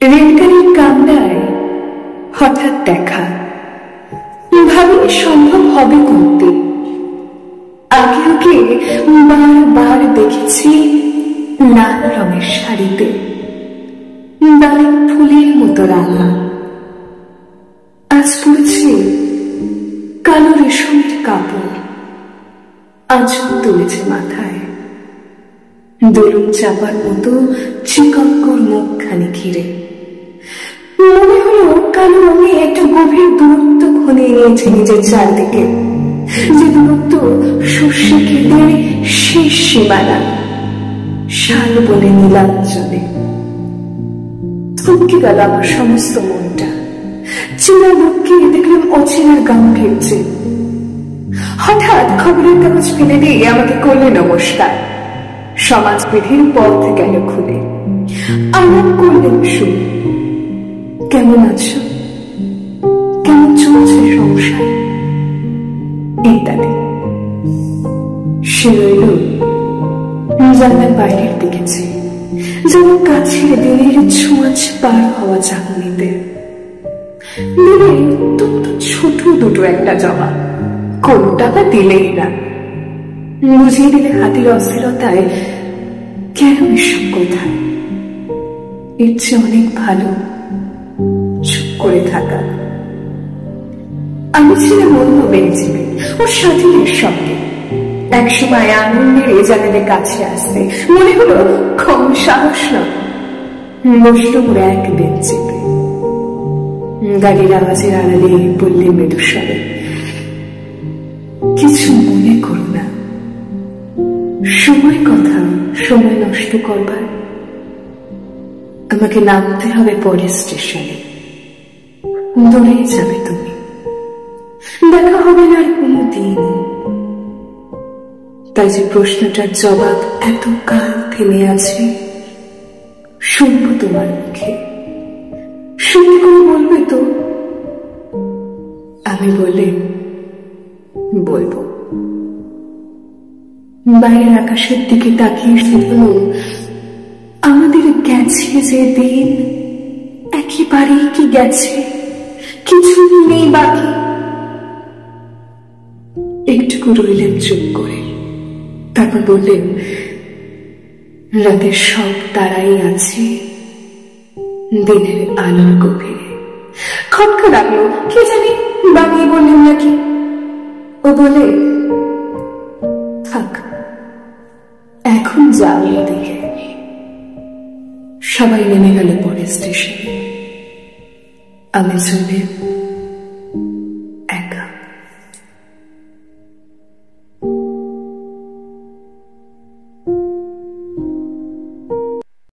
রেলগাড়ির কামরায় হঠাৎ দেখা, ভাবিনি সম্ভব হবে করতে। আগে ওকে বারবার দেখেছি লাল রঙের শাড়িতে, ডালিম ফুলের মতো রাঙা। আজ পড়েছে কালো রেশমের কাপড়, আঁচল তুলেছে মাথায়, দোলন চাপার মতো চিকঙ্কর মুখখানি ঘিরে। মনে হলো কালো রঙে একটা গভীর দূরত্ব খনিয়ে নিয়েছে নিজের চারদিকে, যে দূরত্ব সর্ষে ক্ষেতের শেষ সীমানা, শাল বলে নীলাঞ্চলে। থমকে গেল আমার সমস্ত মনটা। চেনা লোককে দেখলাম অচেনার গান ফিরছে। হঠাৎ খবরের কাগজ ফেলে দিয়ে আমাকে করলে নমস্কার। সমাজবিধির পথ গেল খুলে। আরাম করলেন শুন, কেমন আছো, কেমন চলছে সংসার ইত্যাদি। সে রইল জানলার বাইরের দিকে চেয়ে, যেমন কাছে দিনের ছোঁয়াচ পার হওয়া চাকুনিতে। দিলে অত্যন্ত ছোট দুটো একটা জমা, কোন টাকা দিলেই না। বুঝিয়ে দিলে হাতের অস্থিরতায় কেন এসব কোথায়, এর চেয়ে অনেক ভালো চুপ করে থাকা। আমি ছিলাম অন্য বেঞ্চিতে ওর সাথীদের সঙ্গে। একসময় আনন্দের জানালে কাছে আসতে মনে হলো কম সাহস না। বসল ওর এক বেঞ্চিতে। গাড়ির আওয়াজের আড়ালে বললে মৃদুস্বরে, কিছু মনে করো না, সময় কথা সময় নষ্ট করবার। আমাকে নামতে হবে পরের স্টেশনে, দূরে যাবে তুমি, দেখা হবে না আর কোনো দিন। তাই যে প্রশ্নটার জবাব এত কাল থেমে আছে, শুনবো তোমার মুখে। শুনে করে বলবে তো? আমি বলে বলবো। বাইরের আকাশের দিকে তাকিয়ে শুনল, আমাদের গেছে যে দিন একেবারেই কি গেছে, কিছু নেই বাকি। একটুকু রইলেন চুপ করে, তারপর বললেন, রাতের সব তারাই আছে দিনের আলোর গভীরে। খটকা লাগলো, কে জানি বানিয়ে বললেন নাকি। ও বলে, থাক এখন যাও দেখে। সবাই নেমে গেল পরের স্টেশনে। আমি চলে